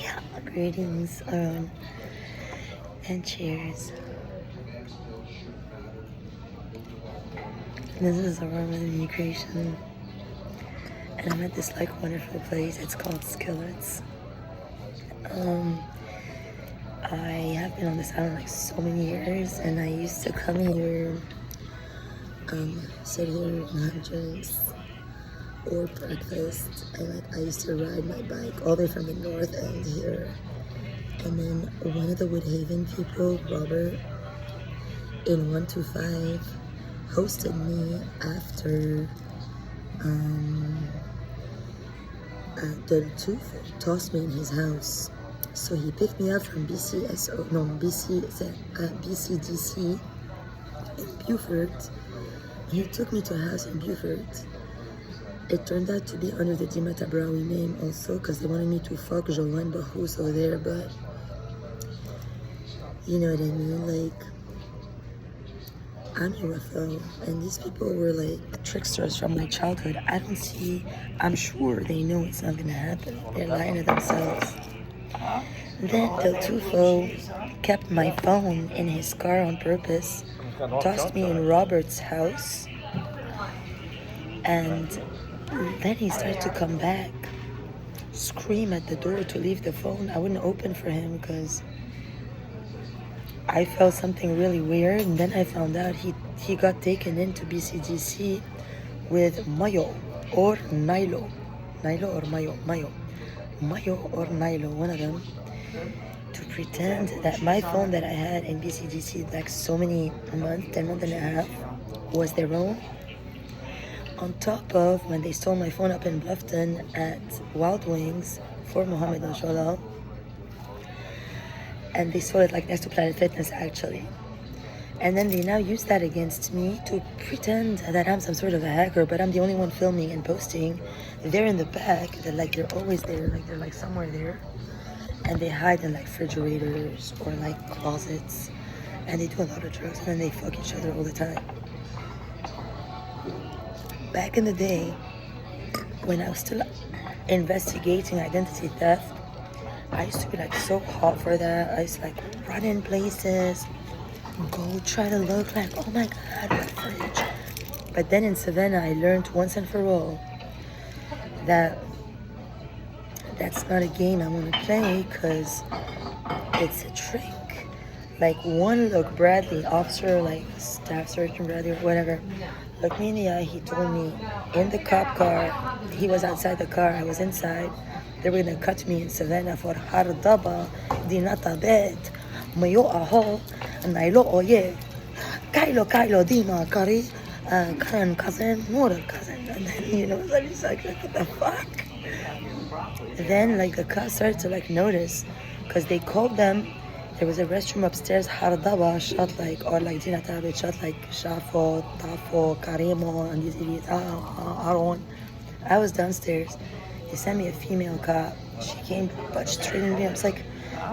Yeah, greetings, and cheers. This is Aurora with a new creation, and I'm at this like wonderful place. It's called Skillets. I have been on this island like so many years, and I used to come here, sit here and have drinks or breakfast, and like I used to ride my bike all the way from the north end here. And then one of the Woodhaven people, Robert, in 125, hosted me after Del Tufo tossed me in his house. So he picked me up from bcdc in Beaufort. He took me to a house in Beaufort. It turned out to be under the Dina tabrawi name also, because they wanted me to fuck Jolan Bahus over there, but you know what I mean, like, I'm UFO, and these people were like tricksters from my childhood. I'm sure they know it's not gonna happen. They're lying to themselves. Then Del Tufo kept my phone in his car on purpose, tossed me in Robert's house, and then he started to come back, scream at the door to leave the phone. I wouldn't open for him because I felt something really weird, and then I found out he got taken into bcdc with Mayo or Nilo. Nilo or Mayo? Mayo or Nilo, one of them, to pretend that my phone that I had in bcdc like so many months, 10 months and a half, was their own. On top of when they stole my phone up in Bluffton at Wild Wings for Muhammad Inshallah. And they stole it like next to Planet Fitness actually. And then they now use that against me to pretend that I'm some sort of a hacker, but I'm the only one filming and posting. They're in the back, they're always there, like they're like somewhere there. And they hide in like refrigerators or like closets. And they do a lot of drugs, and then they fuck each other all the time. Back in the day, when I was still investigating identity theft, I used to be like so hot for that. I used to like run in places, go try to look like, oh my God, what footage. But then in Savannah, I learned once and for all that that's not a game I want to play, because it's a trick. Like one look, Bradley, officer, like staff sergeant Bradley or whatever, looked me in the eye. He told me in the cop car, he was outside the car, I was inside. They were gonna cut me in Savannah for Hardaba, Dina tabet, Mayo aho, Nailo oye, Kailo, Dina, Kari, Karan cousin, Nora cousin. And then, you know, I was like, what the fuck? Then, like, the cops started to, like, notice, because they called them. There was a restroom upstairs, Hardaba, shot like, or like Dina tabet, shot like shofroth, tafo, karimo, and these idiots, Aaron. I was downstairs. They sent me a female cop. She came, but straight in me. I was like,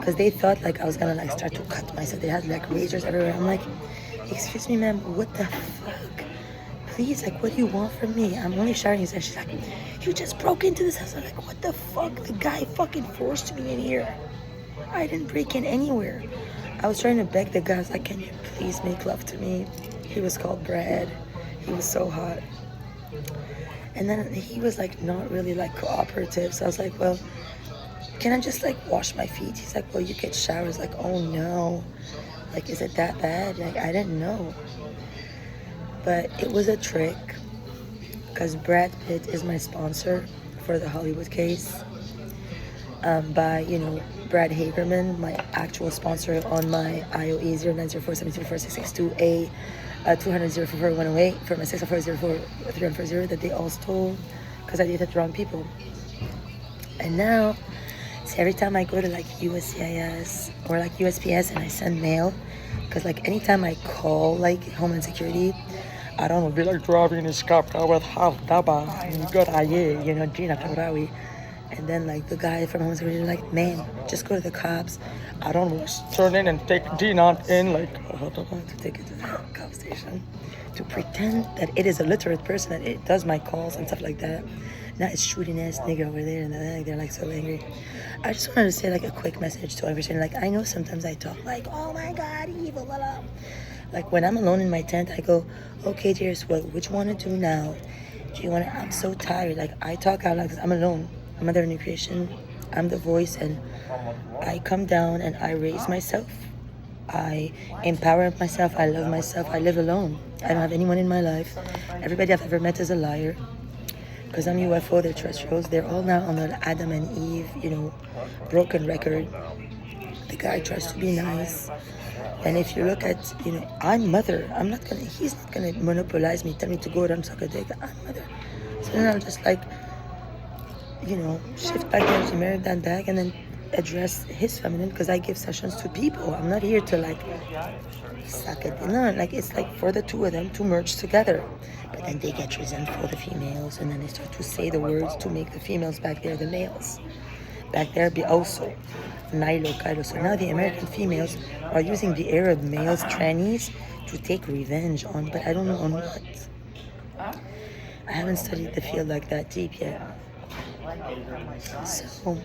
because they thought like I was gonna like start to cut myself. They had like razors everywhere. I'm like, excuse me, ma'am, what the fuck? Please, like, what do you want from me? I'm only shouting. And she's like, you just broke into this house. I'm like, what the fuck? The guy fucking forced me in here. I didn't break in anywhere. I was trying to beg the guy. I was like, can you please make love to me? He was called Brad. He was so hot. And then he was like not really like cooperative. So I was like, well, can I just like wash my feet? He's like, well, you get showers. Like, oh no. Like, is it that bad? Like, I didn't know. But it was a trick, because Brad Pitt is my sponsor for the Hollywood case. By, you know, Brad Hagerman, my actual sponsor on my IOE 0904-724-662A 200-044-108 for my 604-04340 that they all stole because I dated the wrong people. And now, see, every time I go to like USCIS or like USPS and I send mail, because like anytime I call like Homeland Security, I don't know, be like driving in a car with half daba, good idea, you know, Gina tabrawi. And then like the guy from Homeland Security like, man, just go to the cops. I don't know, turn in and take Dina in, like, to take it to the cop station, to pretend that it is a literate person, that it does my calls and stuff like that. Now it's shooting ass nigga over there, and they're like so angry. I just wanted to say like a quick message to everyone. Like, I know sometimes I talk like, oh my god, evil, blah, blah. Like when I'm alone in my tent, I go, okay, dearest, what you want to do now? Do you want to? I'm so tired. Like I talk out loud because I'm alone. I'm under new creation. I'm the voice, and I come down and I raise myself. I empower myself. I love myself. I live alone. I don't have anyone in my life. Everybody I've ever met is a liar. Because I'm UFO, they're terrestrials. They're all now on the Adam and Eve, broken record. The guy tries to be nice. And if you look at, I'm mother. He's not gonna monopolize me, tell me to go and suck a dick. I'm mother. So then I'll just shift back there to marry that back and then address his feminine, because I give sessions to people. I'm not here to suck it. No, it's for the two of them to merge together. But then they get resentful, the females, and then they start to say the words to make the females back there, the males back there, be also Nilo, Kailo. So now the American females are using the Arab males, trannies, to take revenge on, but I don't know on what. I haven't studied the field like that deep yet. So,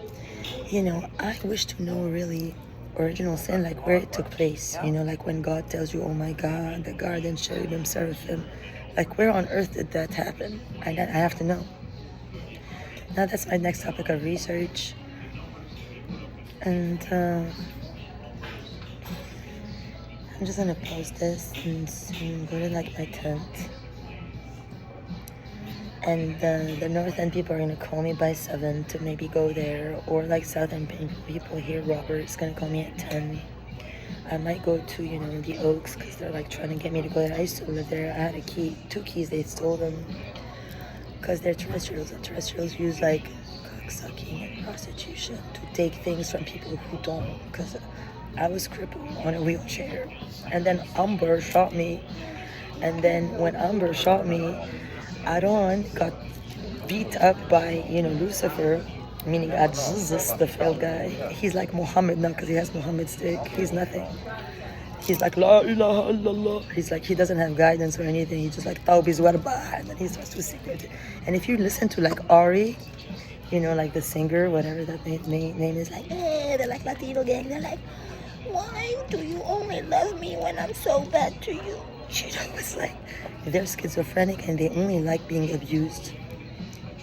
I wish to know really original sin, like where it took place, like when God tells you, oh my God, the garden, cherubim, seraphim, like where on earth did that happen? I have to know. Now that's my next topic of research. And I'm just gonna post this and soon go to my tent. And the North End people are gonna call me by 7 to maybe go there, or South End people here, Robert's gonna call me at 10. I might go to, the Oaks, because they're trying to get me to go there. I used to live there. I had a key, 2 keys, they stole them, because they're terrestrials, and terrestrials use cocksucking and prostitution to take things from people who don't, because I was crippled on a wheelchair. And then Amber shot me, and then when Amber shot me, Aaron got beat up by, Lucifer, meaning Jesus, the failed guy. He's like Muhammad now because he has Muhammad's stick. He's nothing. He's like, La ilaha illallah. He's like, he doesn't have guidance or anything. He's just like, Tawbiz warba. And then he starts to sing it. And if you listen to Ari, the singer, whatever that name is, they're like Latino gang. They're like, why do you only love me when I'm so bad to you? It's like, they're schizophrenic and they only like being abused.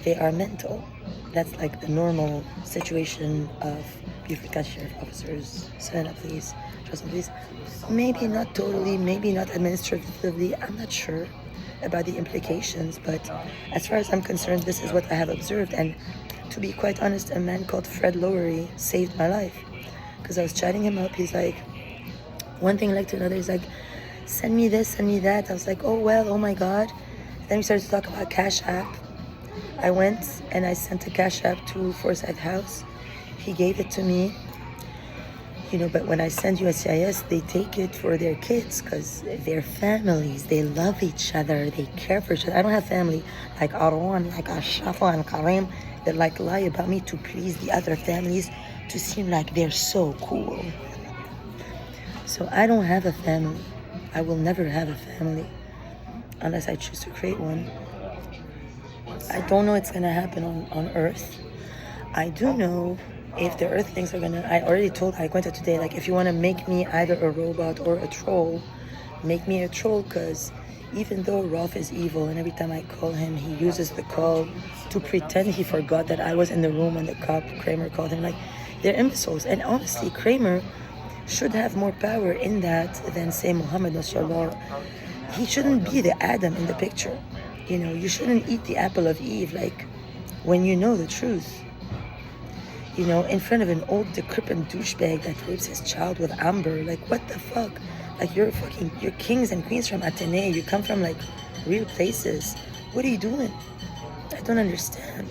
They are mental. That's the normal situation of Beaufort County Sheriff officers. Savannah, please. Trust me, please. Maybe not totally, maybe not administratively. I'm not sure about the implications, but as far as I'm concerned, this is what I have observed. And to be quite honest, a man called Fred Lowery saved my life. Because I was chatting him up. He's like, one thing to another. He's like, send me this, send me that. I was like, oh my God. Then we started to talk about Cash App. I went and I sent a Cash App to Forsyth House. He gave it to me. But when I send USCIS, they take it for their kids because they're families. They love each other. They care for each other. I don't have family like Aurora, like Ashafa and Karim that lie about me to please the other families to seem like they're so cool. So I don't have a family. I will never have a family unless I choose to create one. I don't know what's going to happen on Earth. I do know if the Earthlings are going to... I already told Iquenta today, if you want to make me either a robot or a troll, make me a troll, because even though Rolf is evil and every time I call him, he uses the call to pretend he forgot that I was in the room when the cop, Kramer, called him. They're imbeciles. And honestly, Kramer should have more power in that than, say, Muhammad Nasrallah. He shouldn't be the Adam in the picture. You shouldn't eat the apple of Eve, when you know the truth. In front of an old decrepit douchebag that rapes his child with Amber. What the fuck? You're kings and queens from Atenea. You come from, real places. What are you doing? I don't understand.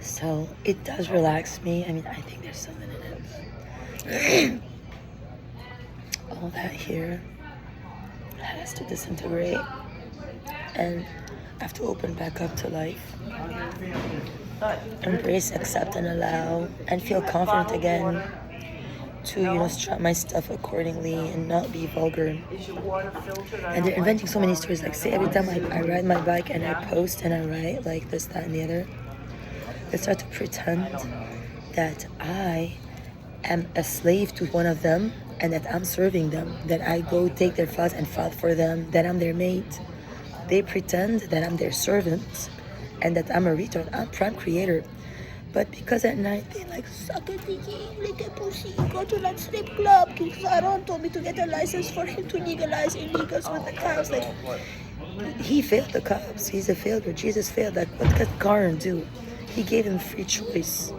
So it does relax me. I think there's something in it. All that here has to disintegrate, and I have to open back up to life. Embrace, accept, and allow, and feel confident again to, you know, strap my stuff accordingly and not be vulgar. And they're inventing so many stories. Like, say every time I ride my bike and I post and I write like this, that, and the other, they start to pretend that I am a slave to one of them and that I'm serving them, that I go take their files and file for them, that I'm their mate. They pretend that I'm their servant and that I'm a retard. I'm prime creator. But because at night they like, suck a dicky, lick a pussy, go to that strip club, because Aaron told me to get a license for him to legalize illegals with the cops. Like, he failed the cops. He's a failure. Jesus failed. Like, what could Karen do? He gave him free choice.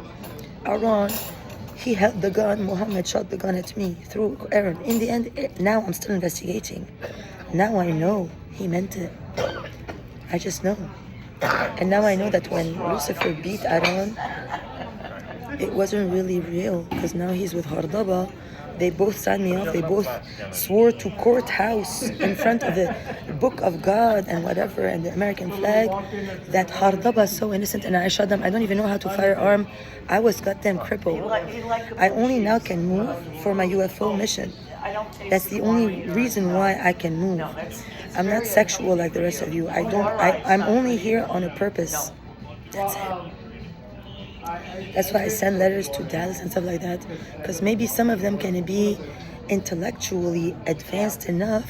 Aaron, he held the gun. Muhammad shot the gun at me through Aaron. In the end, now I'm still investigating. Now I know he meant it. I just know. And now I know that when Lucifer beat Aaron, it wasn't really real, because now he's with Hardaba. They both signed me off. They both swore to courthouse in front of the book of God and whatever and the American flag that Hardaba is so innocent and I shot them. I don't even know how to firearm. I was goddamn crippled. I only now can move for my UFO mission. That's the only reason why I can move. I'm not sexual like the rest of you. I'm only here on a purpose. That's it. That's why I send letters to Dallas and stuff like that, because maybe some of them can be intellectually advanced enough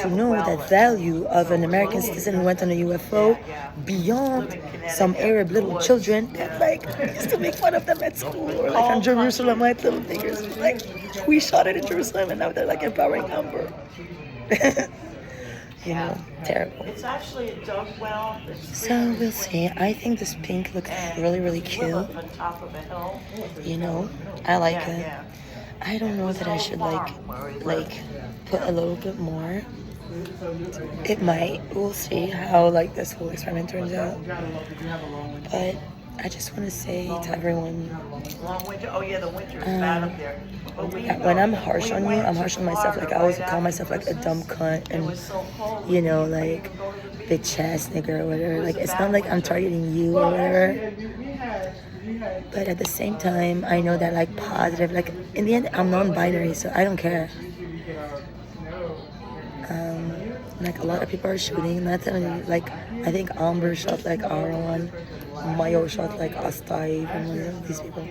to know the value of an American citizen who went on a UFO beyond some Arab little children that like used to make fun of them at school, or like on Jerusalem, white little figures. Like, we shot it in Jerusalem and now they're like empowering Amber. You know, terrible. It's actually dug well. So we'll see. I think this pink looks really, really cute. You know, I like it. I don't know that I should like put a little bit more. It might. We'll see how like this whole experiment turns out. But I just want to say to everyone, when I'm harsh on you, I'm harsh on myself. Like, I always call myself like a dumb cunt and, you know, like bitch ass nigga or whatever. Like, it's not like I'm targeting you or whatever. But at the same time, I know that like positive, like in the end, I'm non-binary, so I don't care. Like, a lot of people are shooting. Not like, I think Amber shot like Aaron, Mayo shot like Astaiv, and one of these people.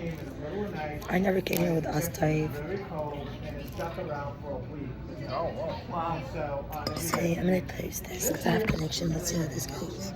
I never came here with Astaiv. See, I'm gonna post this because I have connection. Let's see how this goes.